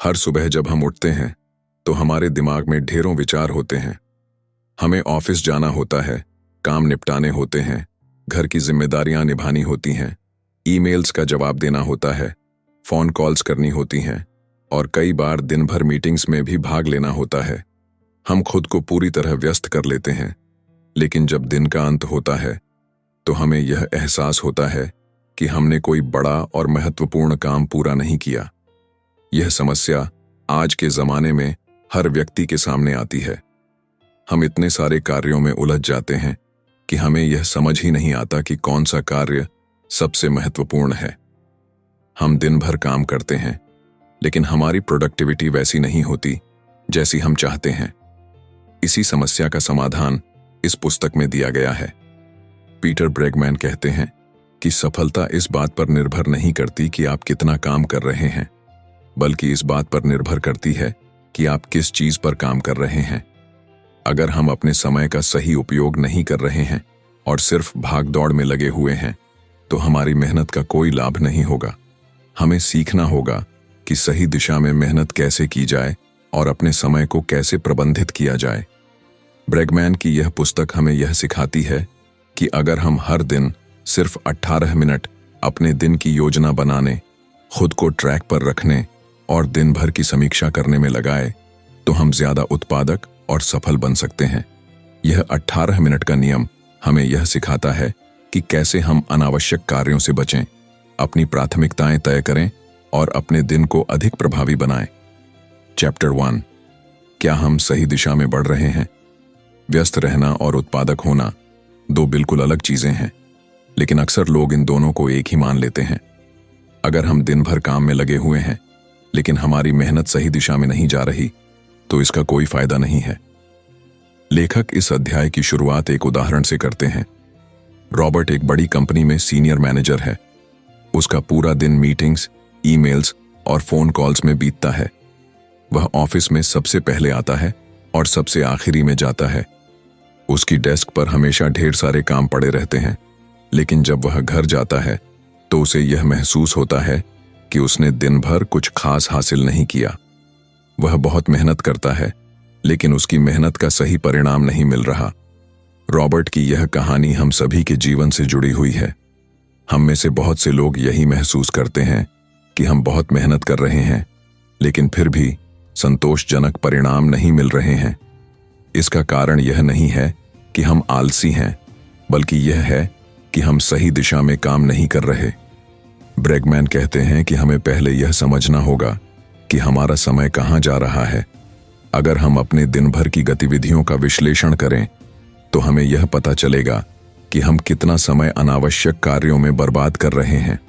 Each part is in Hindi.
हर सुबह जब हम उठते हैं तो हमारे दिमाग में ढेरों विचार होते हैं। हमें ऑफिस जाना होता है, काम निपटाने होते हैं, घर की जिम्मेदारियां निभानी होती हैं, ईमेल्स का जवाब देना होता है, फोन कॉल्स करनी होती हैं और कई बार दिन भर मीटिंग्स में भी भाग लेना होता है। हम खुद को पूरी तरह व्यस्त कर लेते हैं, लेकिन जब दिन का अंत होता है तो हमें यह एहसास होता है कि हमने कोई बड़ा और महत्वपूर्ण काम पूरा नहीं किया। यह समस्या आज के जमाने में हर व्यक्ति के सामने आती है। हम इतने सारे कार्यों में उलझ जाते हैं कि हमें यह समझ ही नहीं आता कि कौन सा कार्य सबसे महत्वपूर्ण है। हम दिन भर काम करते हैं, लेकिन हमारी प्रोडक्टिविटी वैसी नहीं होती जैसी हम चाहते हैं। इसी समस्या का समाधान इस पुस्तक में दिया गया है। पीटर ब्रेगमैन कहते हैं कि सफलता इस बात पर निर्भर नहीं करती कि आप कितना काम कर रहे हैं, बल्कि इस बात पर निर्भर करती है कि आप किस चीज पर काम कर रहे हैं। अगर हम अपने समय का सही उपयोग नहीं कर रहे हैं और सिर्फ भाग-दौड़ में लगे हुए हैं, तो हमारी मेहनत का कोई लाभ नहीं होगा। हमें सीखना होगा कि सही दिशा में मेहनत कैसे की जाए और अपने समय को कैसे प्रबंधित किया जाए। ब्रेगमैन की यह पुस्तक हमें यह सिखाती है कि अगर हम हर दिन सिर्फ 18 मिनट अपने दिन की योजना बनाने, खुद को ट्रैक पर रखने और दिन भर की समीक्षा करने में लगाए, तो हम ज्यादा उत्पादक और सफल बन सकते हैं। यह 18 मिनट का नियम हमें यह सिखाता है कि कैसे हम अनावश्यक कार्यों से बचें, अपनी प्राथमिकताएं तय करें और अपने दिन को अधिक प्रभावी बनाएं। चैप्टर 1, क्या हम सही दिशा में बढ़ रहे हैं? व्यस्त रहना और उत्पादक होना दो बिल्कुल अलग चीजें हैं, लेकिन अक्सर लोग इन दोनों को एक ही मान लेते हैं। अगर हम दिन भर काम में लगे हुए हैं, लेकिन हमारी मेहनत सही दिशा में नहीं जा रही, तो इसका कोई फायदा नहीं है। लेखक इस अध्याय की शुरुआत एक उदाहरण से करते हैं। रॉबर्ट एक बड़ी कंपनी में सीनियर मैनेजर है। उसका पूरा दिन मीटिंग्स, ईमेल्स और फोन कॉल्स में बीतता है। वह ऑफिस में सबसे पहले आता है और सबसे आखिरी में जाता है। उसकी डेस्क पर हमेशा ढेर सारे काम पड़े रहते हैं, लेकिन जब वह घर जाता है तो उसे यह महसूस होता है कि उसने दिन भर कुछ खास हासिल नहीं किया। वह बहुत मेहनत करता है, लेकिन उसकी मेहनत का सही परिणाम नहीं मिल रहा। रॉबर्ट की यह कहानी हम सभी के जीवन से जुड़ी हुई है। हम में से बहुत से लोग यही महसूस करते हैं कि हम बहुत मेहनत कर रहे हैं, लेकिन फिर भी संतोषजनक परिणाम नहीं मिल रहे हैं। इसका कारण यह नहीं है कि हम आलसी हैं, बल्कि यह है कि हम सही दिशा में काम नहीं कर रहे। ब्रेगमैन कहते हैं कि हमें पहले यह समझना होगा कि हमारा समय कहाँ जा रहा है। अगर हम अपने दिन भर की गतिविधियों का विश्लेषण करें, तो हमें यह पता चलेगा कि हम कितना समय अनावश्यक कार्यों में बर्बाद कर रहे हैं।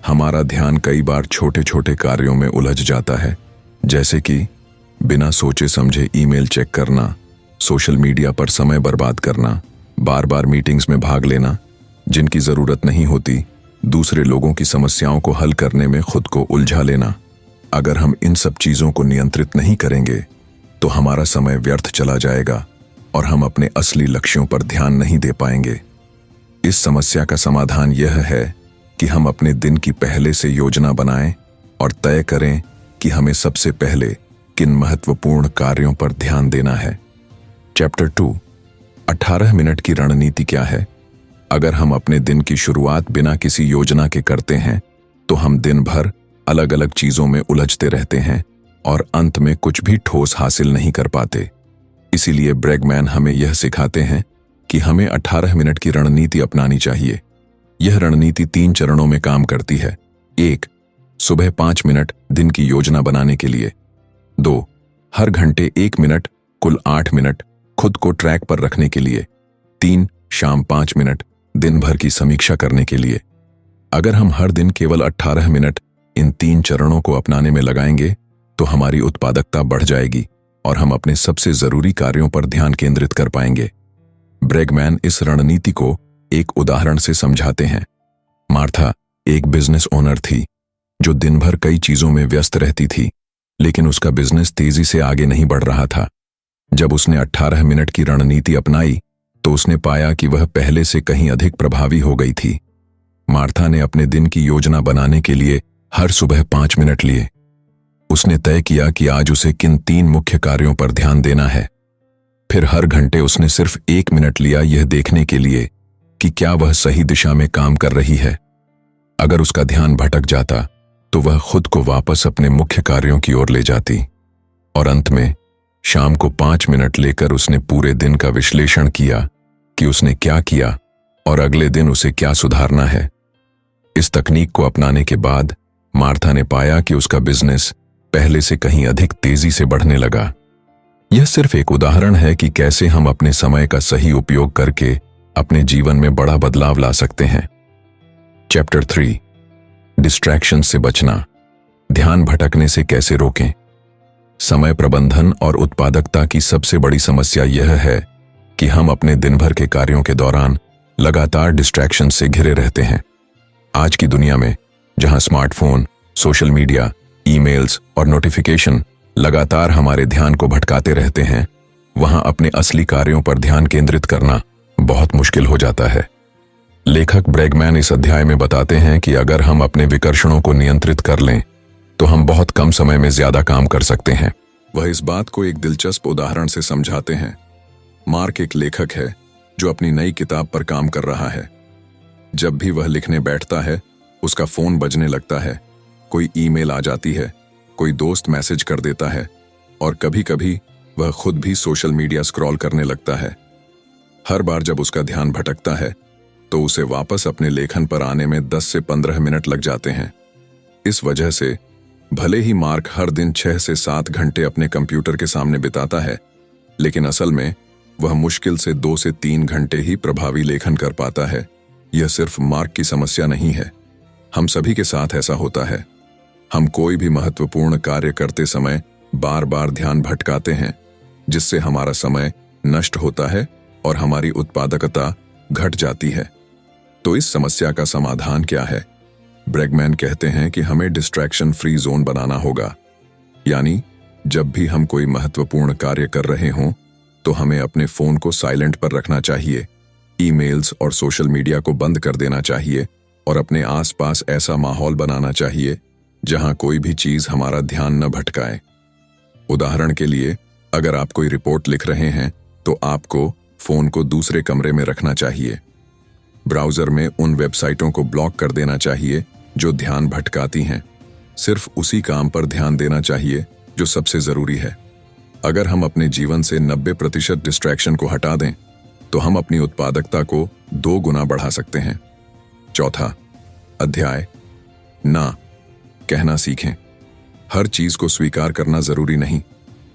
हमारा ध्यान कई बार छोटे छोटे कार्यों में उलझ जाता है, जैसे कि बिना सोचे समझे ईमेल चेक करना, सोशल मीडिया पर समय बर्बाद करना, बार बार मीटिंग्स में भाग लेना जिनकी जरूरत नहीं होती, दूसरे लोगों की समस्याओं को हल करने में खुद को उलझा लेना। अगर हम इन सब चीजों को नियंत्रित नहीं करेंगे, तो हमारा समय व्यर्थ चला जाएगा और हम अपने असली लक्ष्यों पर ध्यान नहीं दे पाएंगे। इस समस्या का समाधान यह है कि हम अपने दिन की पहले से योजना बनाएं और तय करें कि हमें सबसे पहले किन महत्वपूर्ण कार्यों पर ध्यान देना है। चैप्टर 2, 18 मिनट की रणनीति क्या है? अगर हम अपने दिन की शुरुआत बिना किसी योजना के करते हैं, तो हम दिन भर अलग अलग चीजों में उलझते रहते हैं और अंत में कुछ भी ठोस हासिल नहीं कर पाते। इसीलिए ब्रेगमैन हमें यह सिखाते हैं कि हमें 18 मिनट की रणनीति अपनानी चाहिए। यह रणनीति 3 चरणों में काम करती है। 1, सुबह 5 मिनट दिन की योजना बनाने के लिए। 2, हर घंटे 1 मिनट, कुल 8 मिनट खुद को ट्रैक पर रखने के लिए। 3, शाम 5 मिनट दिन भर की समीक्षा करने के लिए। अगर हम हर दिन केवल 18 मिनट इन 3 चरणों को अपनाने में लगाएंगे, तो हमारी उत्पादकता बढ़ जाएगी और हम अपने सबसे जरूरी कार्यों पर ध्यान केंद्रित कर पाएंगे। ब्रेगमैन इस रणनीति को एक उदाहरण से समझाते हैं। मार्था एक बिजनेस ओनर थी जो दिन भर कई चीजों में व्यस्त रहती थी, लेकिन उसका बिजनेस तेजी से आगे नहीं बढ़ रहा था। जब उसने 18 मिनट की रणनीति अपनाई, तो उसने पाया कि वह पहले से कहीं अधिक प्रभावी हो गई थी। मार्था ने अपने दिन की योजना बनाने के लिए हर सुबह 5 मिनट लिए। उसने तय किया कि आज उसे किन 3 मुख्य कार्यों पर ध्यान देना है। फिर हर घंटे उसने सिर्फ 1 मिनट लिया यह देखने के लिए कि क्या वह सही दिशा में काम कर रही है। अगर उसका ध्यान भटक जाता तो वह खुद को वापस अपने मुख्य कार्यों की ओर ले जाती। और अंत में शाम को 5 मिनट लेकर उसने पूरे दिन का विश्लेषण किया कि उसने क्या किया और अगले दिन उसे क्या सुधारना है। इस तकनीक को अपनाने के बाद मार्था ने पाया कि उसका बिजनेस पहले से कहीं अधिक तेजी से बढ़ने लगा। यह सिर्फ एक उदाहरण है कि कैसे हम अपने समय का सही उपयोग करके अपने जीवन में बड़ा बदलाव ला सकते हैं। चैप्टर 3, डिस्ट्रैक्शन से बचना, ध्यान भटकने से कैसे रोकें। समय प्रबंधन और उत्पादकता की सबसे बड़ी समस्या यह है कि हम अपने दिन भर के कार्यों के दौरान लगातार डिस्ट्रैक्शन से घिरे रहते हैं। आज की दुनिया में जहां स्मार्टफोन, सोशल मीडिया, ईमेल्स और नोटिफिकेशन लगातार हमारे ध्यान को भटकाते रहते हैं, वहां अपने असली कार्यों पर ध्यान केंद्रित करना बहुत मुश्किल हो जाता है। लेखक ब्रेगमैन इस अध्याय में बताते हैं कि अगर हम अपने विकर्षणों को नियंत्रित कर लें तो हम बहुत कम समय में ज्यादा काम कर सकते हैं। वह इस बात को एक दिलचस्प उदाहरण से समझाते हैं। मार्क एक लेखक है जो अपनी नई किताब पर काम कर रहा है। जब भी वह लिखने बैठता है, उसका फोन बजने लगता है, कोई ईमेल आ जाती है, कोई दोस्त मैसेज कर देता है और कभी-कभी वह खुद भी सोशल मीडिया स्क्रॉल करने लगता है। हर बार जब उसका ध्यान भटकता है तो उसे वापस अपने लेखन पर आने में 10 से 15 मिनट लग जाते हैं। इस वजह से भले ही मार्क हर दिन 6 से 7 घंटे अपने कंप्यूटर के सामने बिताता है, लेकिन असल में वह मुश्किल से 2 से 3 घंटे ही प्रभावी लेखन कर पाता है। यह सिर्फ मार्क की समस्या नहीं है, हम सभी के साथ ऐसा होता है। हम कोई भी महत्वपूर्ण कार्य करते समय बार बार ध्यान भटकाते हैं, जिससे हमारा समय नष्ट होता है और हमारी उत्पादकता घट जाती है। तो इस समस्या का समाधान क्या है? ब्रेगमैन कहते हैं कि हमें डिस्ट्रैक्शन फ्री जोन बनाना होगा। यानी जब भी हम कोई महत्वपूर्ण कार्य कर रहे हों तो हमें अपने फोन को साइलेंट पर रखना चाहिए, ईमेल्स और सोशल मीडिया को बंद कर देना चाहिए और अपने आसपास ऐसा माहौल बनाना चाहिए जहां कोई भी चीज हमारा ध्यान न भटकाए। उदाहरण के लिए, अगर आप कोई रिपोर्ट लिख रहे हैं तो आपको फोन को दूसरे कमरे में रखना चाहिए। ब्राउजर में उन वेबसाइटों को ब्लॉक कर देना चाहिए जो ध्यान भटकाती हैं। सिर्फ उसी काम पर ध्यान देना चाहिए जो सबसे जरूरी है। अगर हम अपने जीवन से 90% डिस्ट्रैक्शन को हटा दें तो हम अपनी उत्पादकता को 2 गुना बढ़ा सकते हैं। चौथा अध्याय, ना कहना सीखें। हर चीज को स्वीकार करना जरूरी नहीं।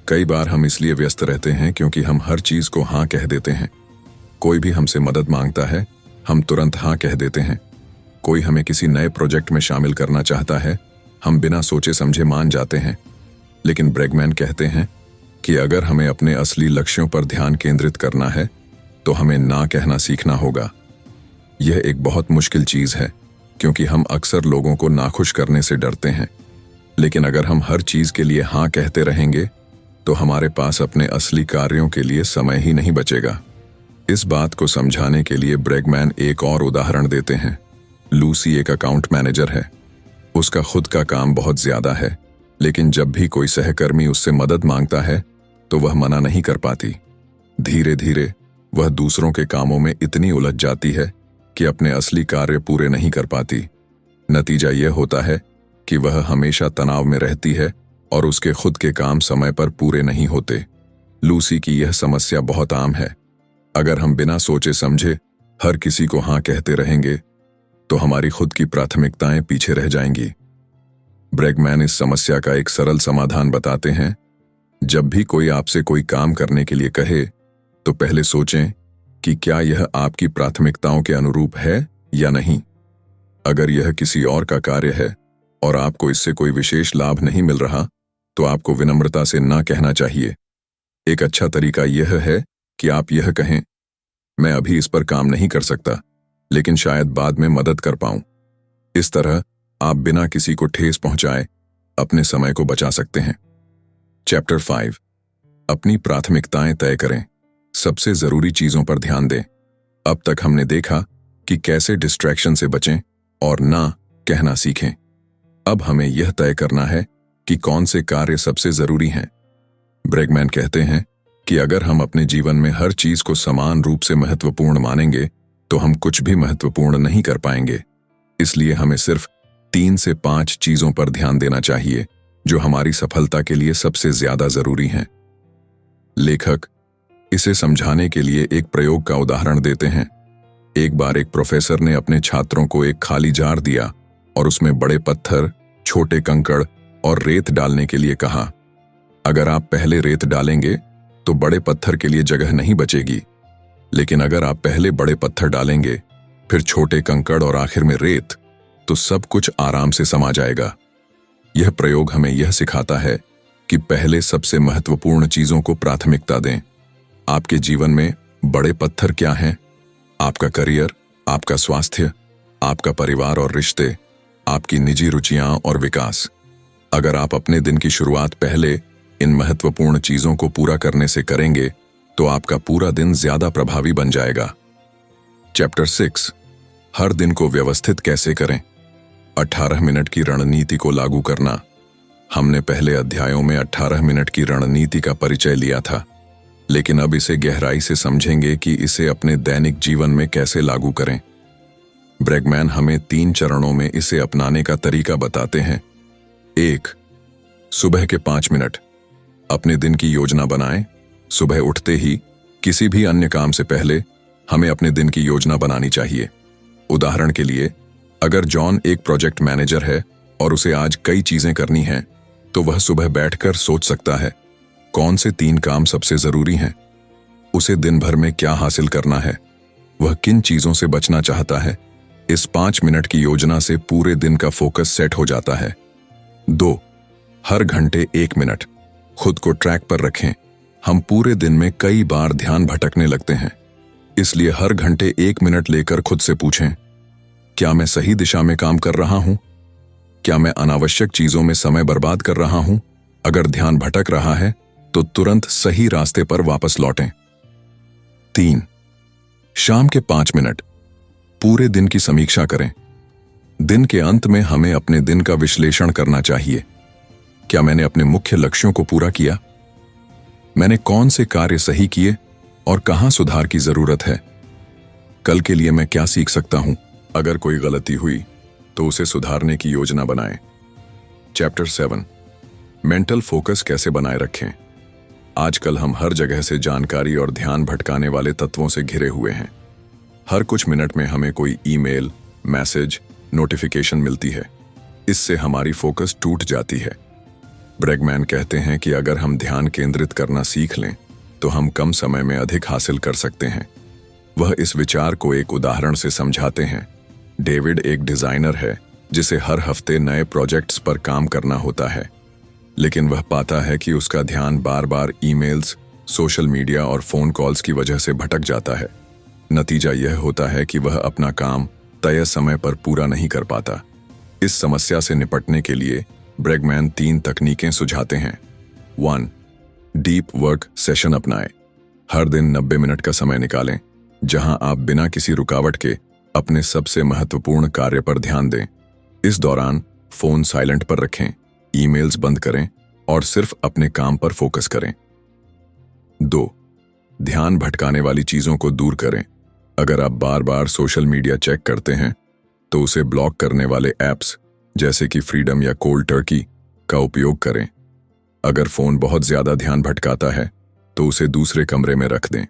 कई बार हम इसलिए व्यस्त रहते हैं क्योंकि हम हर चीज को हाँ कह देते हैं। कोई भी हमसे मदद मांगता है, हम तुरंत हाँ कह देते हैं। कोई हमें किसी नए प्रोजेक्ट में शामिल करना चाहता है, हम बिना सोचे समझे मान जाते हैं। लेकिन ब्रेगमैन कहते हैं कि अगर हमें अपने असली लक्ष्यों पर ध्यान केंद्रित करना है तो हमें ना कहना सीखना होगा। यह एक बहुत मुश्किल चीज है क्योंकि हम अक्सर लोगों को नाखुश करने से डरते हैं। लेकिन अगर हम हर चीज के लिए हाँ कहते रहेंगे तो हमारे पास अपने असली कार्यों के लिए समय ही नहीं बचेगा। इस बात को समझाने के लिए ब्रेगमैन एक और उदाहरण देते हैं। लूसी एक अकाउंट मैनेजर है। उसका खुद का काम बहुत ज्यादा है, लेकिन जब भी कोई सहकर्मी उससे मदद मांगता है तो वह मना नहीं कर पाती। धीरे धीरे वह दूसरों के कामों में इतनी उलझ जाती है कि अपने असली कार्य पूरे नहीं कर पाती। नतीजा यह होता है कि वह हमेशा तनाव में रहती है और उसके खुद के काम समय पर पूरे नहीं होते। लूसी की यह समस्या बहुत आम है। अगर हम बिना सोचे समझे हर किसी को हाँ कहते रहेंगे तो हमारी खुद की प्राथमिकताएं पीछे रह जाएंगी। ब्रेगमैन इस समस्या का एक सरल समाधान बताते हैं। जब भी कोई आपसे कोई काम करने के लिए कहे तो पहले सोचें कि क्या यह आपकी प्राथमिकताओं के अनुरूप है या नहीं। अगर यह किसी और का कार्य है और आपको इससे कोई विशेष लाभ नहीं मिल रहा तो आपको विनम्रता से ना कहना चाहिए। एक अच्छा तरीका यह है कि आप यह कहें, मैं अभी इस पर काम नहीं कर सकता, लेकिन शायद बाद में मदद कर पाऊं। इस तरह आप बिना किसी को ठेस पहुंचाए अपने समय को बचा सकते हैं। चैप्टर 5, अपनी प्राथमिकताएं तय करें, सबसे जरूरी चीजों पर ध्यान दें। अब तक हमने देखा कि कैसे डिस्ट्रैक्शन से बचें और ना कहना सीखें। अब हमें यह तय करना है कि कौन से कार्य सबसे जरूरी हैं। ब्रेगमैन कहते हैं कि अगर हम अपने जीवन में हर चीज को समान रूप से महत्वपूर्ण मानेंगे तो हम कुछ भी महत्वपूर्ण नहीं कर पाएंगे। इसलिए हमें सिर्फ 3 से 5 चीजों पर ध्यान देना चाहिए जो हमारी सफलता के लिए सबसे ज्यादा जरूरी हैं। लेखक इसे समझाने के लिए एक प्रयोग का उदाहरण देते हैं। एक बार एक प्रोफेसर ने अपने छात्रों को एक खाली जार दिया और उसमें बड़े पत्थर, छोटे कंकड़ और रेत डालने के लिए कहा। अगर आप पहले रेत डालेंगे तो बड़े पत्थर के लिए जगह नहीं बचेगी, लेकिन अगर आप पहले बड़े पत्थर डालेंगे, फिर छोटे कंकड़ और आखिर में रेत, तो सब कुछ आराम से समा जाएगा। यह प्रयोग हमें यह सिखाता है कि पहले सबसे महत्वपूर्ण चीजों को प्राथमिकता दें। आपके जीवन में बड़े पत्थर क्या हैं? आपका करियर, आपका स्वास्थ्य, आपका परिवार और रिश्ते, आपकी निजी रुचियां और विकास। अगर आप अपने दिन की शुरुआत पहले इन महत्वपूर्ण चीजों को पूरा करने से करेंगे तो आपका पूरा दिन ज्यादा प्रभावी बन जाएगा। चैप्टर 6, हर दिन को व्यवस्थित कैसे करें। 18 मिनट की रणनीति को लागू करना। हमने पहले अध्यायों में 18 मिनट की रणनीति का परिचय लिया था, लेकिन अब इसे गहराई से समझेंगे कि इसे अपने दैनिक जीवन में कैसे लागू करें। ब्रेगमैन हमें 3 चरणों में इसे अपनाने का तरीका बताते हैं। 1. सुबह के 5 मिनट। अपने दिन की योजना बनाएं। सुबह उठते ही किसी भी अन्य काम से पहले हमें अपने दिन की योजना बनानी चाहिए। उदाहरण के लिए, अगर जॉन एक प्रोजेक्ट मैनेजर है और उसे आज कई चीजें करनी हैं, तो वह सुबह बैठकर सोच सकता है कौन से 3 काम सबसे जरूरी हैं, उसे दिन भर में क्या हासिल करना है, वह किन चीजों से बचना चाहता है। इस 5 मिनट की योजना से पूरे दिन का फोकस सेट हो जाता है। 2. हर घंटे 1 मिनट। खुद को ट्रैक पर रखें। हम पूरे दिन में कई बार ध्यान भटकने लगते हैं, इसलिए हर घंटे 1 मिनट लेकर खुद से पूछें, क्या मैं सही दिशा में काम कर रहा हूं? क्या मैं अनावश्यक चीजों में समय बर्बाद कर रहा हूं? अगर ध्यान भटक रहा है तो तुरंत सही रास्ते पर वापस लौटें। 3. शाम के 5 मिनट। पूरे दिन की समीक्षा करें। दिन के अंत में हमें अपने दिन का विश्लेषण करना चाहिए। क्या मैंने अपने मुख्य लक्ष्यों को पूरा किया? मैंने कौन से कार्य सही किए और कहां सुधार की जरूरत है? कल के लिए मैं क्या सीख सकता हूं? अगर कोई गलती हुई तो उसे सुधारने की योजना बनाएं। चैप्टर 7, मेंटल फोकस कैसे बनाए रखें। आजकल हम हर जगह से जानकारी और ध्यान भटकाने वाले तत्वों से घिरे हुए हैं। हर कुछ मिनट में हमें कोई ईमेल, मैसेज, नोटिफिकेशन मिलती है। इससे हमारी फोकस टूट जाती है। ब्रेगमैन कहते हैं कि अगर हम ध्यान केंद्रित करना सीख लें तो हम कम समय में अधिक हासिल कर सकते हैं। वह इस विचार को एक उदाहरण से समझाते हैं। डेविड एक डिजाइनर है जिसे हर हफ्ते नए प्रोजेक्ट्स पर काम करना होता है, लेकिन वह पाता है कि उसका ध्यान बार बार ईमेल्स, सोशल मीडिया और फोन कॉल्स की वजह से भटक जाता है। नतीजा यह होता है कि वह अपना काम तय समय पर पूरा नहीं कर पाता। इस समस्या से निपटने के लिए ब्रेगमैन 3 तकनीकें सुझाते हैं। 1. डीप वर्क सेशन अपनाएं। हर दिन 90 मिनट का समय निकालें जहां आप बिना किसी रुकावट के अपने सबसे महत्वपूर्ण कार्य पर ध्यान दें। इस दौरान फोन साइलेंट पर रखें, ईमेल्स बंद करें और सिर्फ अपने काम पर फोकस करें। 2. ध्यान भटकाने वाली चीजों को दूर करें। अगर आप बार बार सोशल मीडिया चेक करते हैं तो उसे ब्लॉक करने वाले ऐप्स जैसे कि फ्रीडम या कोल्ड टर्की का उपयोग करें। अगर फोन बहुत ज्यादा ध्यान भटकाता है तो उसे दूसरे कमरे में रख दें।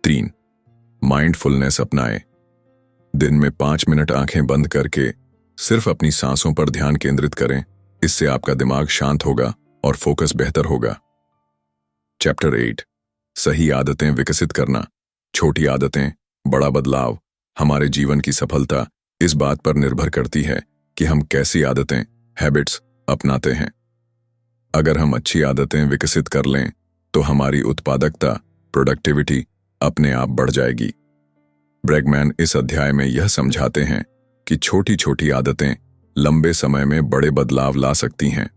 3. माइंडफुलनेस अपनाएं। दिन में 5 मिनट आंखें बंद करके सिर्फ अपनी सांसों पर ध्यान केंद्रित करें। इससे आपका दिमाग शांत होगा और फोकस बेहतर होगा। चैप्टर 8, सही आदतें विकसित करना। छोटी आदतें, बड़ा बदलाव। हमारे जीवन की सफलता इस बात पर निर्भर करती है कि हम कैसी आदतें, हैबिट्स अपनाते हैं। अगर हम अच्छी आदतें विकसित कर लें तो हमारी उत्पादकता, प्रोडक्टिविटी अपने आप बढ़ जाएगी। ब्रेगमैन इस अध्याय में यह समझाते हैं कि छोटी छोटी आदतें लंबे समय में बड़े बदलाव ला सकती हैं।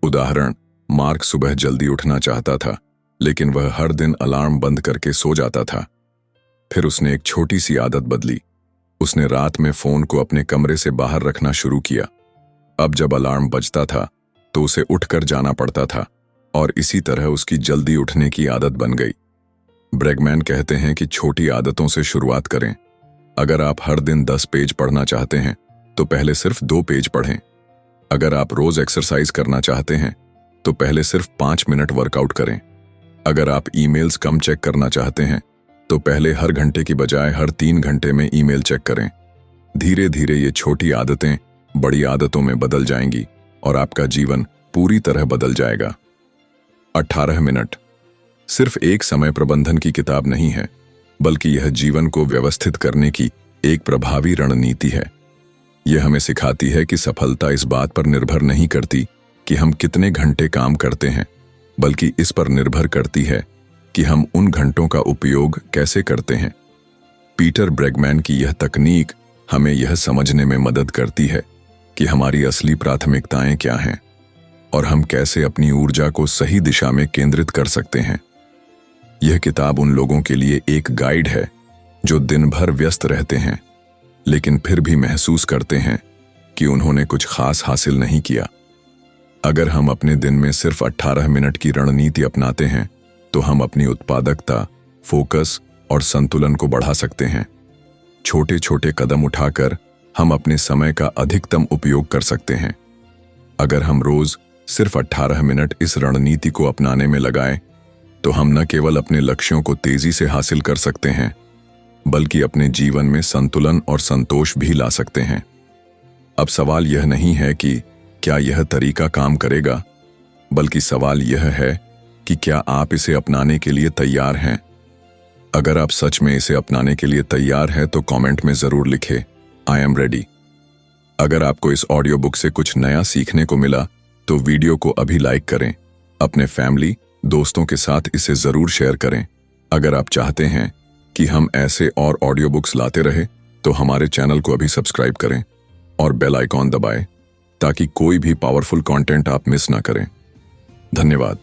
उदाहरण, मार्क सुबह जल्दी उठना चाहता था, लेकिन वह हर दिन अलार्म बंद करके सो जाता था। फिर उसने एक छोटी सी आदत बदली। उसने रात में फोन को अपने कमरे से बाहर रखना शुरू किया। अब जब अलार्म बजता था तो उसे उठकर जाना पड़ता था और इसी तरह उसकी जल्दी उठने की आदत बन गई। ब्रेगमैन कहते हैं कि छोटी आदतों से शुरुआत करें। अगर आप हर दिन 10 पेज पढ़ना चाहते हैं तो पहले सिर्फ 2 पेज पढ़ें। अगर आप रोज एक्सरसाइज करना चाहते हैं तो पहले सिर्फ 5 मिनट वर्कआउट करें। अगर आप ईमेल्स कम चेक करना चाहते हैं तो पहले हर घंटे की बजाय हर 3 घंटे में ईमेल चेक करें। धीरे धीरे ये छोटी आदतें बड़ी आदतों में बदल जाएंगी और आपका जीवन पूरी तरह बदल जाएगा। 18 मिनट सिर्फ एक समय प्रबंधन की किताब नहीं है, बल्कि यह जीवन को व्यवस्थित करने की एक प्रभावी रणनीति है। यह हमें सिखाती है कि सफलता इस बात पर निर्भर नहीं करती कि हम कितने घंटे काम करते हैं, बल्कि इस पर निर्भर करती है कि हम उन घंटों का उपयोग कैसे करते हैं। पीटर ब्रेगमैन की यह तकनीक हमें यह समझने में मदद करती है कि हमारी असली प्राथमिकताएं क्या हैं और हम कैसे अपनी ऊर्जा को सही दिशा में केंद्रित कर सकते हैं। यह किताब उन लोगों के लिए एक गाइड है जो दिन भर व्यस्त रहते हैं लेकिन फिर भी महसूस करते हैं कि उन्होंने कुछ खास हासिल नहीं किया। अगर हम अपने दिन में सिर्फ 18 मिनट की रणनीति अपनाते हैं तो हम अपनी उत्पादकता, फोकस और संतुलन को बढ़ा सकते हैं। छोटे छोटे कदम उठाकर हम अपने समय का अधिकतम उपयोग कर सकते हैं। अगर हम रोज सिर्फ 18 मिनट इस रणनीति को अपनाने में लगाएं तो हम न केवल अपने लक्ष्यों को तेजी से हासिल कर सकते हैं, बल्कि अपने जीवन में संतुलन और संतोष भी ला सकते हैं। अब सवाल यह नहीं है कि क्या यह तरीका काम करेगा, बल्कि सवाल यह है कि क्या आप इसे अपनाने के लिए तैयार हैं। अगर आप सच में इसे अपनाने के लिए तैयार हैं तो कमेंट में जरूर लिखें, आई एम रेडी। अगर आपको इस ऑडियो बुक से कुछ नया सीखने को मिला तो वीडियो को अभी लाइक करें। अपने फैमिली, दोस्तों के साथ इसे जरूर शेयर करें। अगर आप चाहते हैं कि हम ऐसे और ऑडियो बुक्स लाते रहे तो हमारे चैनल को अभी सब्सक्राइब करें और बेल आइकॉन दबाएं ताकि कोई भी पावरफुल कंटेंट आप मिस ना करें। धन्यवाद।